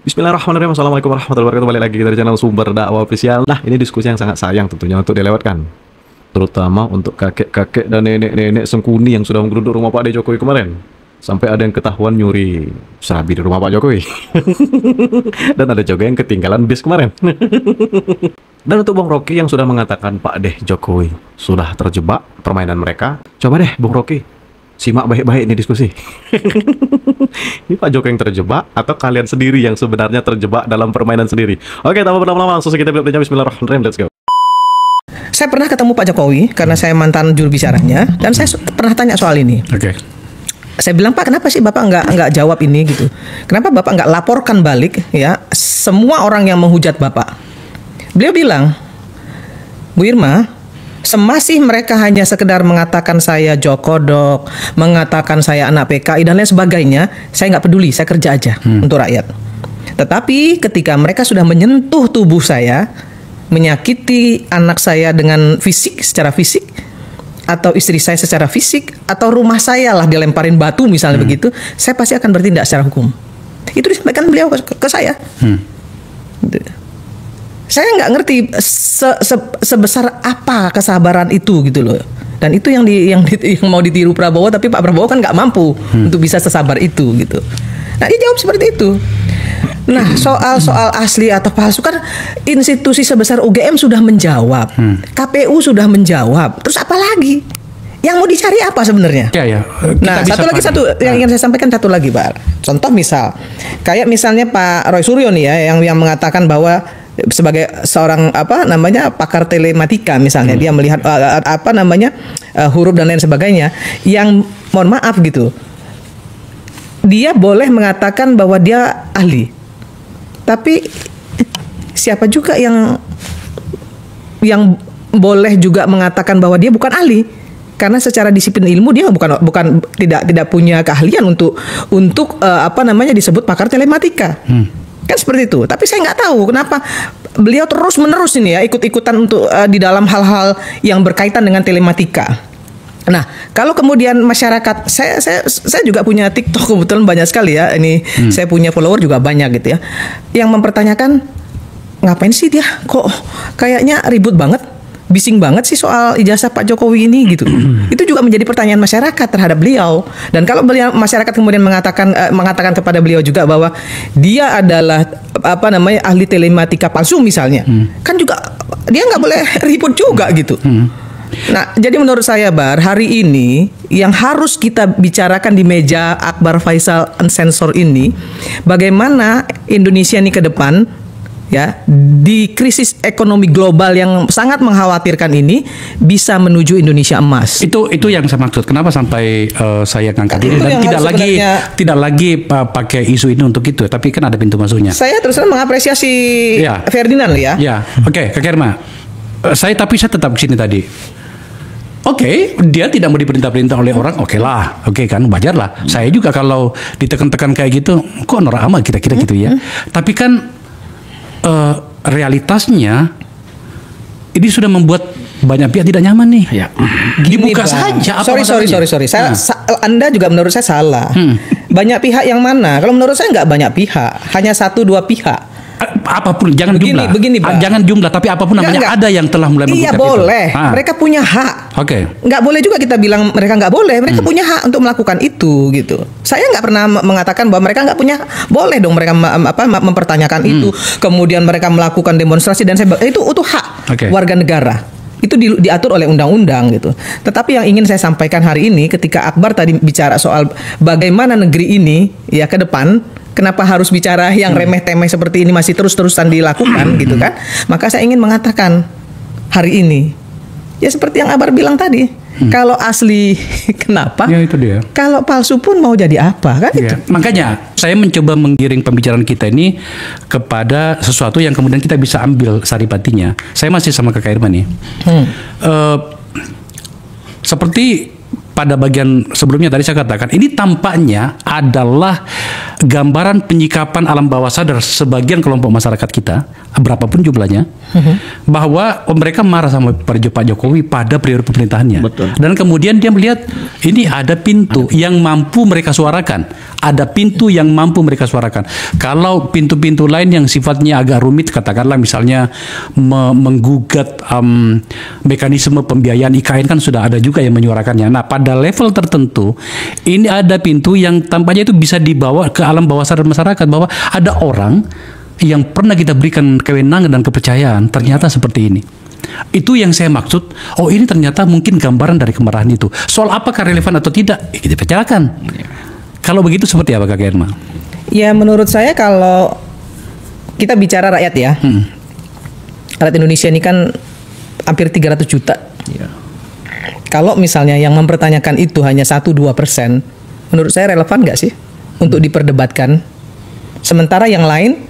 Bismillahirrahmanirrahim. Assalamualaikum warahmatullahi wabarakatuh. Balik lagi dari channel Sumber Dakwah Official. Nah, ini diskusi yang sangat sayang tentunya untuk dilewatkan, terutama untuk kakek-kakek dan nenek-nenek Sengkuni yang sudah menggeruduk rumah Pak De Jokowi kemarin. Sampai ada yang ketahuan nyuri serabi di rumah Pak Jokowi. Dan ada juga yang ketinggalan bis kemarin. Dan untuk Bung Rocky yang sudah mengatakan Pak De Jokowi sudah terjebak permainan mereka, coba deh Bung Rocky simak baik-baik ini diskusi. Ini Pak Jokowi yang terjebak atau kalian sendiri yang sebenarnya terjebak dalam permainan sendiri? Oke, tanpa berlama-lama langsung kita lihat. Bismillahirrahmanirrahim. Let's go. Saya pernah ketemu Pak Jokowi karena saya mantan juru bicaranya dan saya pernah tanya soal ini. Oke. Saya bilang, Pak, kenapa sih Bapak nggak jawab ini gitu? Kenapa Bapak nggak laporkan balik ya semua orang yang menghujat Bapak? Beliau bilang, Bu Irma, semasih mereka hanya sekedar mengatakan saya jokodok, mengatakan saya anak PKI dan lain sebagainya, saya nggak peduli, saya kerja aja untuk rakyat. Tetapi ketika mereka sudah menyentuh tubuh saya, menyakiti anak saya dengan fisik, secara fisik, atau istri saya secara fisik, atau rumah saya lah dilemparin batu misalnya begitu, saya pasti akan bertindak secara hukum. Itu disampaikan beliau ke saya. Saya nggak ngerti sebesar apa kesabaran itu gitu loh. Dan itu yang mau ditiru Prabowo, tapi Pak Prabowo kan nggak mampu untuk bisa sesabar itu gitu. Nah, dia jawab seperti itu. Nah, soal asli atau palsu kan institusi sebesar UGM sudah menjawab, KPU sudah menjawab. Terus apa lagi? Yang mau dicari apa sebenarnya? Ya. Nah, satu yang ingin saya sampaikan satu lagi, Pak. Contoh misal, kayak misalnya Pak Roy Suryo nih ya, yang mengatakan bahwa sebagai seorang pakar telematika misalnya, dia melihat huruf dan lain sebagainya, yang mohon maaf gitu, dia boleh mengatakan bahwa dia ahli, tapi siapa juga yang boleh juga mengatakan bahwa dia bukan ahli, karena secara disiplin ilmu dia tidak punya keahlian untuk disebut pakar telematika. Kan seperti itu. Tapi saya nggak tahu kenapa beliau terus menerus ini ya ikut-ikutan untuk di dalam hal-hal yang berkaitan dengan telematika. Nah, kalau kemudian masyarakat, saya juga punya TikTok kebetulan banyak sekali ya. Ini saya punya follower juga banyak gitu ya, yang mempertanyakan ngapain sih dia kok kayaknya ribut banget, bising banget sih soal ijazah Pak Jokowi ini gitu. Itu juga menjadi pertanyaan masyarakat terhadap beliau. Dan kalau masyarakat kemudian mengatakan kepada beliau juga bahwa dia adalah ahli telematika palsu misalnya, kan juga dia nggak boleh ribut juga gitu. Nah, jadi menurut saya Bar, hari ini yang harus kita bicarakan di meja Akbar Faisal Unsensor ini, bagaimana Indonesia ini ke depan ya, di krisis ekonomi global yang sangat mengkhawatirkan ini bisa menuju Indonesia emas. Itu yang saya maksud. Kenapa sampai saya ngangkat ini dan tidak lagi pakai isu ini untuk itu, tapi kan ada pintu masuknya. Saya terus terang mengapresiasi Ferdinand ya. Ya, oke, Kak Irma. Saya tetap di sini tadi. Oke, dia tidak mau diperintah-perintah oleh orang, oke lah, oke kan, wajar lah. Saya juga kalau ditekan-tekan kayak gitu, kok norak amat kira-kira gitu ya. Tapi kan realitasnya ini sudah membuat banyak pihak tidak nyaman nih. Ya. Dibuka saja. Sorry. Anda juga menurut saya salah. Banyak pihak yang mana? Kalau menurut saya nggak banyak pihak, hanya 1-2 pihak. Apapun, jangan jumlah. Begini, jangan jumlah, tapi apapun namanya ada yang telah mulai Iya membuka boleh. itu. Mereka punya hak. Oke. Nggak boleh juga kita bilang mereka nggak boleh. Mereka punya hak untuk melakukan itu gitu. Saya nggak pernah mengatakan bahwa mereka nggak punya. Boleh dong mereka mempertanyakan itu. Kemudian mereka melakukan demonstrasi dan itu hak warga negara. Itu diatur oleh undang-undang gitu. Tetapi yang ingin saya sampaikan hari ini, ketika Akbar tadi bicara soal bagaimana negeri ini ya ke depan, kenapa harus bicara yang remeh-temeh seperti ini masih terus-terusan dilakukan gitu kan? Maka saya ingin mengatakan hari ini, ya seperti yang Akbar bilang tadi, kalau asli kenapa? Ya itu dia. Kalau palsu pun mau jadi apa kan itu? Makanya saya mencoba menggiring pembicaraan kita ini kepada sesuatu yang kemudian kita bisa ambil saripatinya. Saya masih sama Kak Irma nih. Seperti pada bagian sebelumnya tadi saya katakan, ini tampaknya adalah gambaran penyikapan alam bawah sadar sebagian kelompok masyarakat kita berapapun jumlahnya, bahwa mereka marah sama Pak Jokowi pada periode pemerintahannya. Betul. Dan kemudian dia melihat ini ada pintu yang mampu mereka suarakan. Ada pintu yang mampu mereka suarakan. Kalau pintu-pintu lain yang sifatnya agak rumit, katakanlah misalnya menggugat mekanisme pembiayaan IKN, kan sudah ada juga yang menyuarakannya. Nah, pada level tertentu ini ada pintu yang tampaknya itu bisa dibawa ke alam bawah sadar masyarakat, bahwa ada orang yang pernah kita berikan kewenangan dan kepercayaan ternyata seperti ini. Itu yang saya maksud. Oh, ini ternyata mungkin gambaran dari kemarahan itu. Soal apakah relevan atau tidak, kita bicarakan. Kalau begitu seperti apa, Kak Irma? Ya, menurut saya kalau kita bicara rakyat ya, rakyat Indonesia ini kan hampir 300 juta. Kalau misalnya yang mempertanyakan itu hanya 1-2%, menurut saya relevan nggak sih untuk diperdebatkan? Sementara yang lain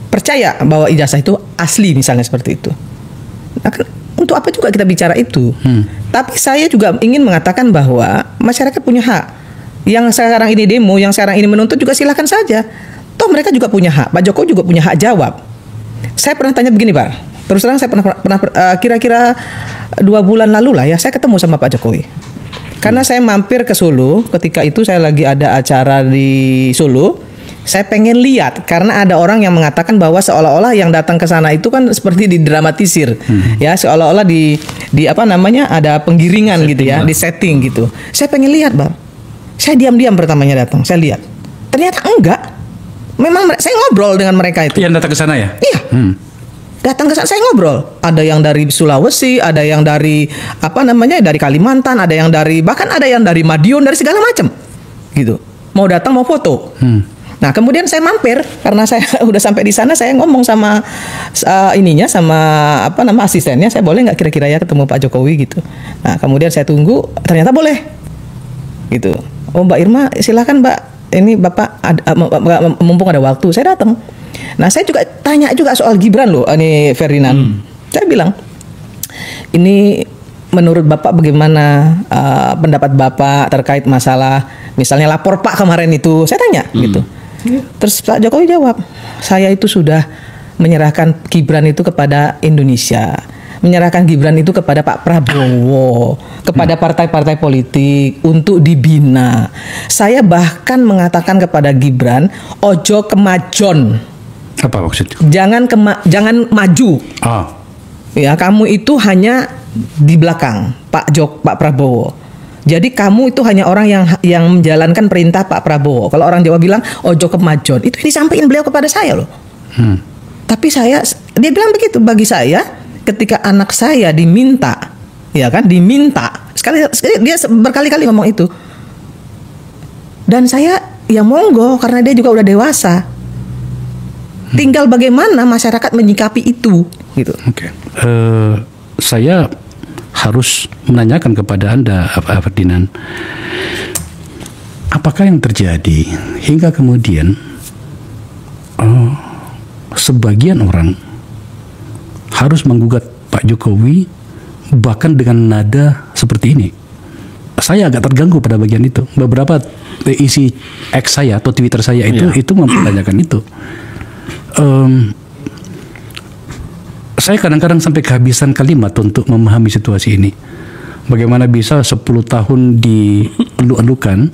percaya bahwa ijazah itu asli, misalnya seperti itu. Nah, untuk apa juga kita bicara itu? Tapi saya juga ingin mengatakan bahwa masyarakat punya hak. Yang sekarang ini demo, yang sekarang ini menuntut juga silahkan saja. Toh mereka juga punya hak. Pak Jokowi juga punya hak jawab. Saya pernah tanya begini, Pak. Terus terang saya pernah kira-kira 2 bulan lalu lah ya, saya ketemu sama Pak Jokowi. Karena saya mampir ke Solo, ketika itu saya lagi ada acara di Solo. Saya pengen lihat, karena ada orang yang mengatakan bahwa seolah-olah yang datang ke sana itu kan seperti didramatisir, ya, seolah-olah di apa namanya, ada penggiringan setting, gitu ya, di setting gitu. Saya pengen lihat, Bang. Saya diam-diam pertamanya datang, saya lihat. Ternyata enggak. Memang saya ngobrol dengan mereka itu. Yang datang ke sana ya? Iya. Datang ke sana saya ngobrol. Ada yang dari Sulawesi, ada yang dari apa namanya, dari Kalimantan, ada yang dari, bahkan ada yang dari Madiun, dari segala macam, gitu. Mau datang mau foto. Nah, kemudian saya mampir karena saya udah sampai di sana, saya ngomong sama sama apa nama asistennya, saya boleh nggak kira-kira ya ketemu Pak Jokowi gitu. Nah, kemudian saya tunggu, ternyata boleh, gitu. Oh, Mbak Irma, silakan Mbak. Ini Bapak mumpung ada waktu, saya datang. Nah, saya juga tanya juga soal Gibran loh, ini Ferdinand. Saya bilang, ini menurut Bapak bagaimana pendapat Bapak terkait masalah misalnya lapor Pak kemarin itu, saya tanya gitu. Terus Pak Jokowi jawab, saya itu sudah menyerahkan Gibran itu kepada Indonesia, menyerahkan Gibran itu kepada Pak Prabowo, kepada partai-partai politik untuk dibina. Saya bahkan mengatakan kepada Gibran, ojo kemajon. Apa maksudnya? Jangan maju. Ya, kamu itu hanya di belakang Pak Prabowo. Jadi kamu itu hanya orang yang menjalankan perintah Pak Prabowo. Kalau orang Jawa bilang ojo kemajon, itu disampaikan beliau kepada saya loh. Tapi dia bilang begitu. Bagi saya, ketika anak saya diminta, ya kan, diminta sekali dia berkali-kali ngomong itu. Dan saya ya monggo, karena dia juga udah dewasa. Tinggal bagaimana masyarakat menyikapi itu, gitu. Oke. Saya harus menanyakan kepada Anda, Pak Ferdinand, apakah yang terjadi hingga kemudian sebagian orang harus menggugat Pak Jokowi bahkan dengan nada seperti ini? Saya agak terganggu pada bagian itu. Beberapa isi X saya atau Twitter saya itu mempertanyakan itu. Saya kadang-kadang sampai kehabisan kalimat untuk memahami situasi ini. Bagaimana bisa 10 tahun dielu-elukan,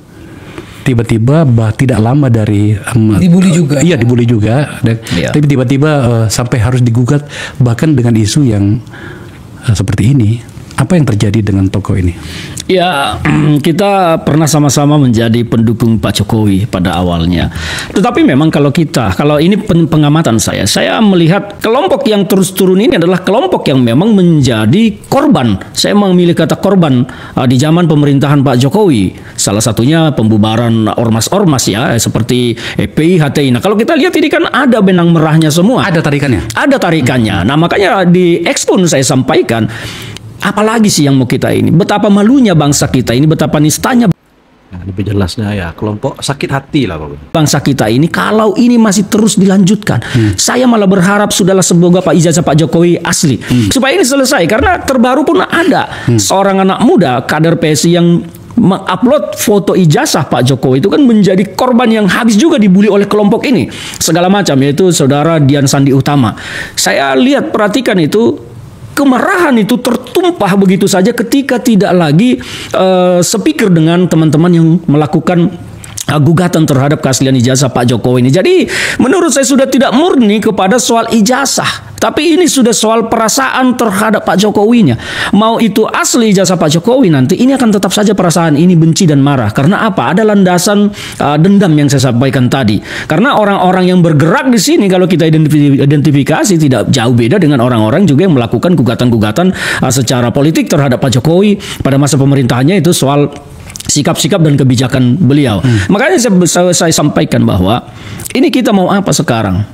tiba-tiba tidak lama dari dibully juga. Iya, dibully juga. Tapi tiba-tiba sampai harus digugat bahkan dengan isu yang seperti ini. Apa yang terjadi dengan tokoh ini? Ya, kita pernah sama-sama menjadi pendukung Pak Jokowi pada awalnya. Tetapi memang kalau ini pengamatan saya melihat kelompok yang terus turun ini adalah kelompok yang memang menjadi korban. Saya memilih kata korban di zaman pemerintahan Pak Jokowi. Salah satunya pembubaran ormas-ormas ya, seperti EPI, HTI. Nah, kalau kita lihat ini kan ada benang merahnya semua. Ada tarikannya? Ada tarikannya. Nah, makanya di Expon saya sampaikan, apalagi sih yang mau kita ini? Betapa malunya bangsa kita ini, betapa nistanya lebih jelasnya ya, kelompok sakit hati lah Pak. Bangsa kita ini kalau ini masih terus dilanjutkan. Saya malah berharap sudahlah semoga ijazah Pak Jokowi asli. Supaya ini selesai, karena terbaru pun ada seorang anak muda kader PSI yang mengupload foto ijazah Pak Jokowi itu kan menjadi korban yang habis juga dibully oleh kelompok ini segala macam, yaitu saudara Dian Sandi Utama. Saya lihat, perhatikan itu, kemarahan itu tertumpah begitu saja ketika tidak lagi sepikir dengan teman-teman yang melakukan gugatan terhadap keaslian ijazah Pak Jokowi ini. Jadi menurut saya sudah tidak murni kepada soal ijazah, tapi ini sudah soal perasaan terhadap Pak Jokowinya. Mau itu asli ijazah Pak Jokowi, nanti ini akan tetap saja perasaan ini benci dan marah. Karena apa? Ada landasan dendam yang saya sampaikan tadi. Karena orang-orang yang bergerak di sini kalau kita identifikasi tidak jauh beda dengan orang-orang juga yang melakukan gugatan-gugatan secara politik terhadap Pak Jokowi pada masa pemerintahannya, itu soal sikap-sikap dan kebijakan beliau. Makanya saya sampaikan bahwa ini kita mau apa sekarang?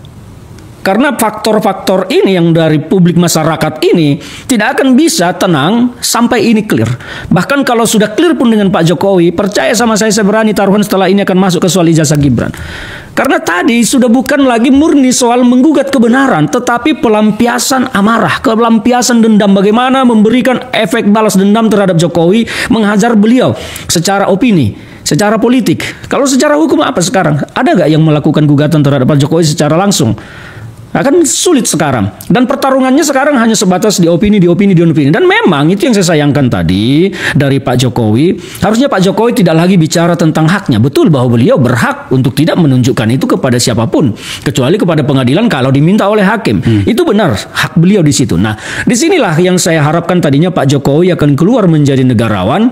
Karena faktor-faktor ini yang dari publik masyarakat ini tidak akan bisa tenang sampai ini clear. Bahkan kalau sudah clear pun dengan Pak Jokowi, percaya sama saya berani taruhan setelah ini akan masuk ke soal ijazah Gibran. Karena tadi sudah bukan lagi murni soal menggugat kebenaran, tetapi pelampiasan amarah, pelampiasan dendam, bagaimana memberikan efek balas dendam terhadap Jokowi, menghajar beliau secara opini, secara politik. Kalau secara hukum apa sekarang? Ada nggak yang melakukan gugatan terhadap Pak Jokowi secara langsung? Akan sulit sekarang, dan pertarungannya sekarang hanya sebatas di opini. Dan memang itu yang saya sayangkan tadi dari Pak Jokowi. Harusnya Pak Jokowi tidak lagi bicara tentang haknya. Betul bahwa beliau berhak untuk tidak menunjukkan itu kepada siapapun, kecuali kepada pengadilan kalau diminta oleh hakim. Itu benar, hak beliau di situ. Nah, disinilah yang saya harapkan tadinya Pak Jokowi akan keluar menjadi negarawan,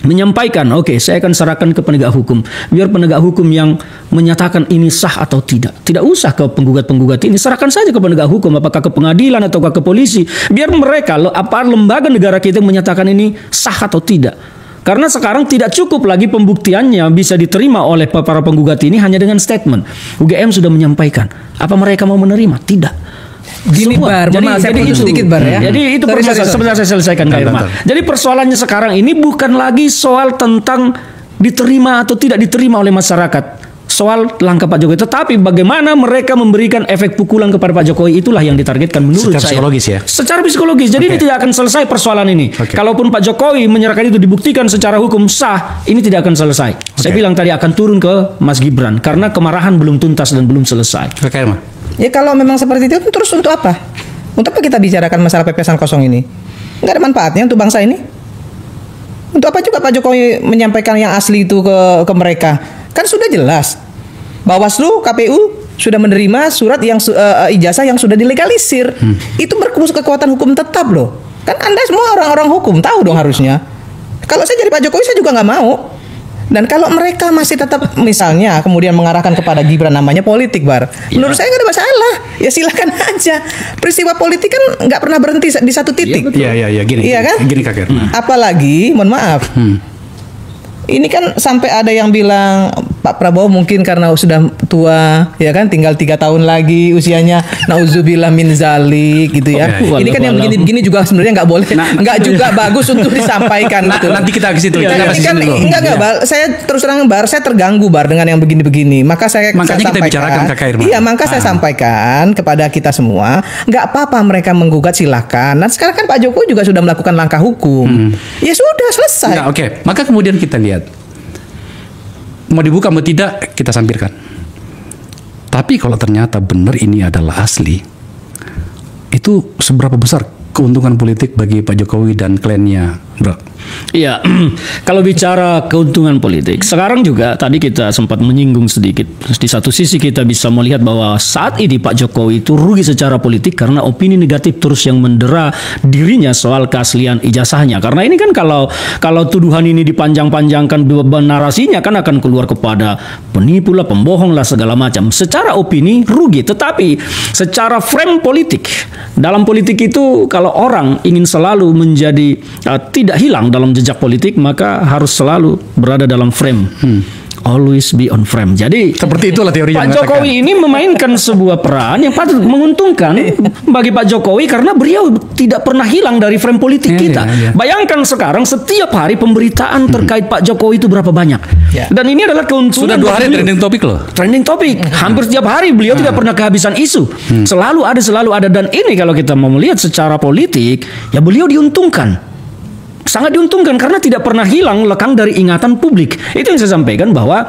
menyampaikan, oke, saya akan serahkan ke penegak hukum. Biar penegak hukum yang menyatakan ini sah atau tidak. Tidak usah ke penggugat-penggugat ini. Serahkan saja ke penegak hukum, apakah ke pengadilan atau ke polisi. Biar mereka, lembaga negara kita menyatakan ini sah atau tidak. Karena sekarang tidak cukup lagi pembuktiannya bisa diterima oleh para penggugat ini hanya dengan statement. UGM sudah menyampaikan. Apa mereka mau menerima? Tidak. Gini Semua. Bar, jadi itu sedikit Bar ya. Jadi itu permasalahan, sebentar saya selesaikan Kak Irma. Jadi persoalannya sekarang ini bukan lagi soal tentang diterima atau tidak diterima oleh masyarakat, soal langkah Pak Jokowi, tetapi bagaimana mereka memberikan efek pukulan kepada Pak Jokowi, itulah yang ditargetkan menurut secara saya. Psikologis ya. Secara psikologis. Jadi ini tidak akan selesai persoalan ini. Kalaupun Pak Jokowi menyerahkan itu dibuktikan secara hukum sah, ini tidak akan selesai. Saya bilang tadi akan turun ke Mas Gibran karena kemarahan belum tuntas dan belum selesai. Kak Irma. Ya kalau memang seperti itu, terus untuk apa? Untuk apa kita bicarakan masalah pepesan kosong ini? Nggak ada manfaatnya untuk bangsa ini. Untuk apa juga Pak Jokowi menyampaikan yang asli itu ke mereka? Kan sudah jelas. Bawaslu, KPU sudah menerima surat yang ijazah yang sudah dilegalisir. Itu berkekuatan hukum tetap loh. Kan Anda semua orang-orang hukum tahu dong harusnya. Kalau saya jadi Pak Jokowi saya juga nggak mau. Dan kalau mereka masih tetap misalnya kemudian mengarahkan kepada Gibran, namanya politik Bar. Menurut saya nggak ada masalah. Ya silakan aja. Peristiwa politik kan nggak pernah berhenti di satu titik. Iya gini. Iya kan? Gini Kak Irma. Apalagi, mohon maaf. Ini kan sampai ada yang bilang Pak Prabowo mungkin karena sudah tua, ya kan, tinggal 3 tahun lagi usianya. Nauzubillah min zalik gitu ya. Ini kan yang begini-begini juga sebenarnya nggak boleh, nggak juga bagus untuk disampaikan. Gitu. Nanti kita ke situ. Ini kan enggak Bar. Saya terus terang Bar, saya terganggu Bar dengan yang begini-begini. Makanya kita sampaikan, bicarakan Kak Irma. Iya, maka saya sampaikan kepada kita semua, nggak apa-apa mereka menggugat, silakan. Nah sekarang kan Pak Jokowi juga sudah melakukan langkah hukum. Ya sudah selesai. Nah, oke. Maka kemudian kita lihat. Mau dibuka mau tidak kita sampirkan. Tapi kalau ternyata benar ini adalah asli, itu seberapa besar keuntungan politik bagi Pak Jokowi dan kliennya, Bro? Iya, kalau bicara keuntungan politik, sekarang juga tadi kita sempat menyinggung sedikit. Di satu sisi kita bisa melihat bahwa saat ini Pak Jokowi itu rugi secara politik karena opini negatif terus yang mendera dirinya soal keaslian ijazahnya. Karena ini kan kalau tuduhan ini dipanjang-panjangkan narasinya kan akan keluar kepada penipu lah, pembohong lah, segala macam. Secara opini rugi, tetapi secara frame politik, dalam politik itu kalau orang ingin selalu menjadi tidak hilang dalam jejak politik, maka harus selalu berada dalam frame. Always be on frame. Jadi seperti itulah teori Pak Jokowi ini memainkan sebuah peran yang patut menguntungkan bagi Pak Jokowi karena beliau tidak pernah hilang dari frame politik kita. Bayangkan sekarang setiap hari pemberitaan terkait Pak Jokowi itu berapa banyak. Dan ini adalah keuntungan. Sudah 2 hari trending topik loh. Trending topik. Hampir setiap hari beliau tidak pernah kehabisan isu. Selalu ada. Dan ini kalau kita mau melihat secara politik, ya beliau diuntungkan. sangat diuntungkan karena tidak pernah hilang lekang dari ingatan publik. Itu yang saya sampaikan, bahwa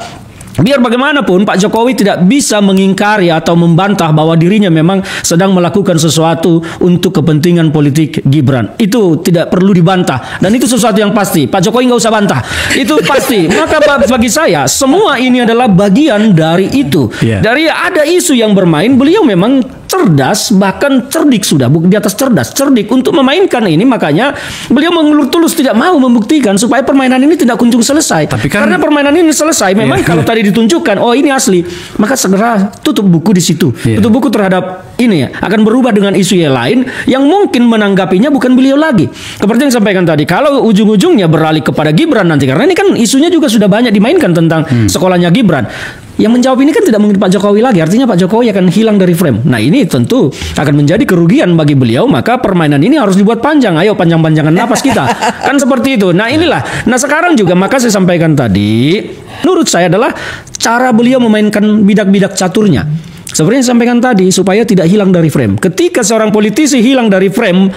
biar bagaimanapun Pak Jokowi tidak bisa mengingkari atau membantah bahwa dirinya memang sedang melakukan sesuatu untuk kepentingan politik Gibran. Itu tidak perlu dibantah, dan itu sesuatu yang pasti. Pak Jokowi nggak usah bantah, itu pasti. Maka bagi saya semua ini adalah bagian dari itu. Dari ada isu yang bermain, beliau memang cerdas, bahkan cerdik, sudah di atas cerdas, cerdik untuk memainkan ini. Makanya beliau mengulur tulus tidak mau membuktikan supaya permainan ini tidak kunjung selesai. Tapi kan, karena permainan ini selesai, memang kalau tadi ditunjukkan, oh ini asli, maka segera tutup buku di situ. Tutup buku terhadap ini ya, akan berubah dengan isu yang lain yang mungkin menanggapinya bukan beliau lagi. Seperti yang sampaikan tadi, kalau ujung-ujungnya beralih kepada Gibran nanti, karena ini kan isunya juga sudah banyak dimainkan tentang sekolahnya Gibran. Yang menjawab ini kan tidak mungkin Pak Jokowi lagi, artinya Pak Jokowi akan hilang dari frame. Nah ini tentu akan menjadi kerugian bagi beliau, maka permainan ini harus dibuat panjang. Ayo panjang-panjangan napas kita, kan seperti itu. Nah inilah, nah sekarang juga maka saya sampaikan tadi, menurut saya adalah cara beliau memainkan bidak-bidak caturnya. Seperti yang saya sampaikan tadi, supaya tidak hilang dari frame. Ketika seorang politisi hilang dari frame,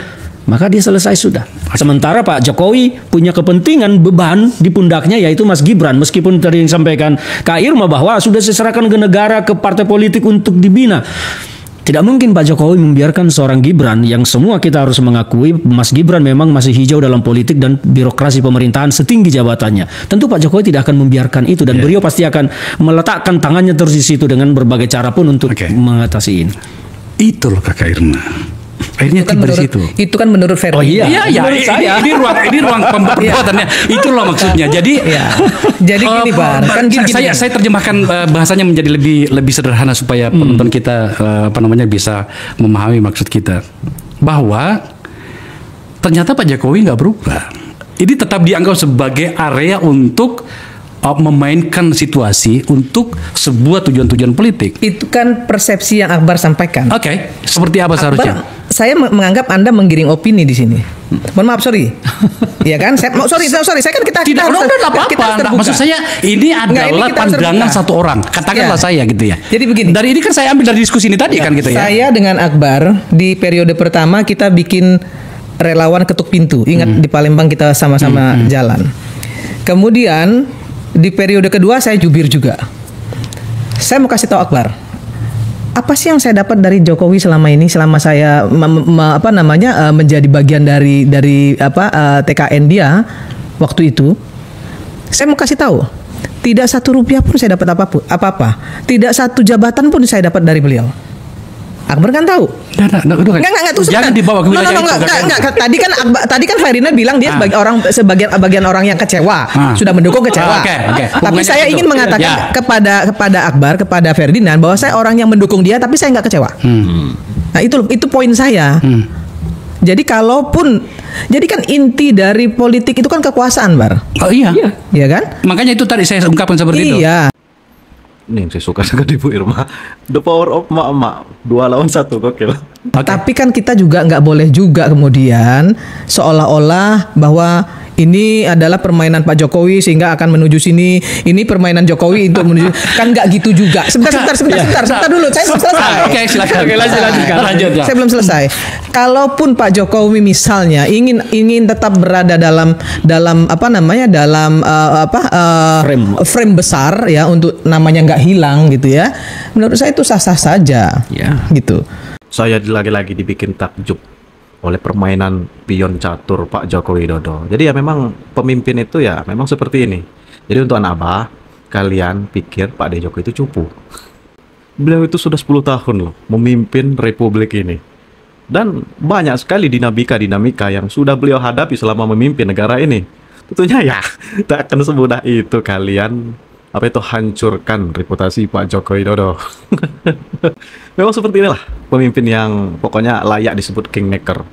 maka dia selesai sudah. Sementara Pak Jokowi punya kepentingan, beban di pundaknya, yaitu Mas Gibran. Meskipun tadi yang disampaikan Kak Irma bahwa sudah diserahkan ke negara, ke partai politik untuk dibina. Tidak mungkin Pak Jokowi membiarkan seorang Gibran yang semua kita harus mengakui Mas Gibran memang masih hijau dalam politik dan birokrasi pemerintahan setinggi jabatannya. Tentu Pak Jokowi tidak akan membiarkan itu, dan beliau pasti akan meletakkan tangannya terus di situ dengan berbagai cara pun untuk mengatasi ini. Itu loh Kakak Irma. Akhirnya tiba di situ. Itu kan menurut Ferdinand. Oh iya, ini ruang pemberbuatannya. Itu loh maksudnya. Jadi, jadi gini Bar, kan gini. Saya terjemahkan bahasanya menjadi lebih sederhana supaya penonton kita bisa memahami maksud kita. Bahwa ternyata Pak Jokowi nggak berubah. Ini tetap dianggap sebagai area untuk memainkan situasi untuk sebuah tujuan-tujuan politik. Itu kan persepsi yang Akbar sampaikan. Oke, seperti apa seharusnya? Saya menganggap Anda menggiring opini di sini. Mohon maaf, sorry. Ya kan? Sorry. Saya kan kita tidak harus apa-apa. Nah, maksud saya ini adalah pandangan satu orang. Katakanlah saya gitu ya. Jadi begini. Dari ini kan saya ambil dari diskusi ini tadi kan gitu ya. Saya dengan Akbar di periode pertama kita bikin relawan ketuk pintu. Ingat di Palembang kita sama-sama jalan. Kemudian di periode kedua saya jubir juga. Saya mau kasih tahu Akbar, apa sih yang saya dapat dari Jokowi selama ini, selama saya menjadi bagian dari TKN dia waktu itu. Saya mau kasih tahu, tidak satu rupiah pun saya dapat apa-apa. Tidak satu jabatan pun saya dapat dari beliau. Akbar kan tahu. Enggak, jangan dibawa ke wilayah itu. Tadi kan Ferdinand bilang dia sebagian orang yang kecewa, sudah mendukung kecewa. Tapi saya ingin mengatakan kepada Akbar, kepada Ferdinand, bahwa saya orang yang mendukung dia, tapi saya nggak kecewa. Nah itu poin saya. Jadi jadi kan inti dari politik itu kan kekuasaan, Bar. Oh iya. Iya kan? Makanya itu tadi saya ungkapkan seperti itu. Iya. Ini yang saya suka dengan Ibu Irma, the power of emak-emak, 2 lawan 1, gokil. Tapi kan kita juga nggak boleh juga kemudian seolah-olah bahwa ini adalah permainan Pak Jokowi sehingga akan menuju sini. Ini permainan Jokowi untuk menuju, kan nggak gitu juga. Sebentar dulu, saya belum selesai. Oke, silakan. Lanjut. Saya belum selesai. Kalaupun Pak Jokowi misalnya ingin tetap berada dalam frame besar ya, untuk namanya nggak hilang gitu ya. Menurut saya itu sah-sah saja. Gitu. Saya lagi-lagi dibikin takjub oleh permainan pion catur Pak Joko Widodo. Jadi ya memang pemimpin itu ya memang seperti ini. Jadi untuk anak abah, kalian pikir Pak D. Joko itu cupu. Beliau itu sudah 10 tahun loh memimpin republik ini. Dan banyak sekali dinamika yang sudah beliau hadapi selama memimpin negara ini. Tentunya ya tak akan semudah itu kalian hancurkan reputasi Pak Joko Widodo. Memang seperti inilah pemimpin yang pokoknya layak disebut kingmaker.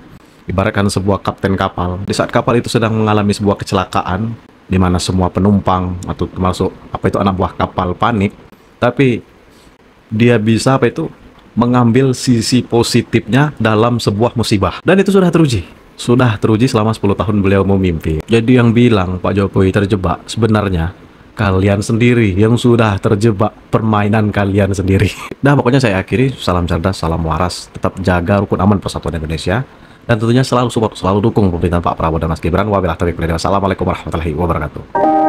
Ibaratkan sebuah kapten kapal. Di saat kapal itu sedang mengalami sebuah kecelakaan, di mana semua penumpang atau termasuk anak buah kapal panik, tapi dia bisa mengambil sisi positifnya dalam sebuah musibah. Dan itu sudah teruji selama 10 tahun beliau memimpin. Jadi yang bilang Pak Jokowi terjebak, sebenarnya kalian sendiri yang sudah terjebak permainan kalian sendiri. Nah, pokoknya saya akhiri, salam cerdas, salam waras, tetap jaga rukun aman persatuan Indonesia. dan tentunya selalu support, selalu dukung pemerintahan Pak Prabowo dan Mas Gibran. Wabillahi taufiq wal hidayah. Wassalamualaikum warahmatullahi wabarakatuh.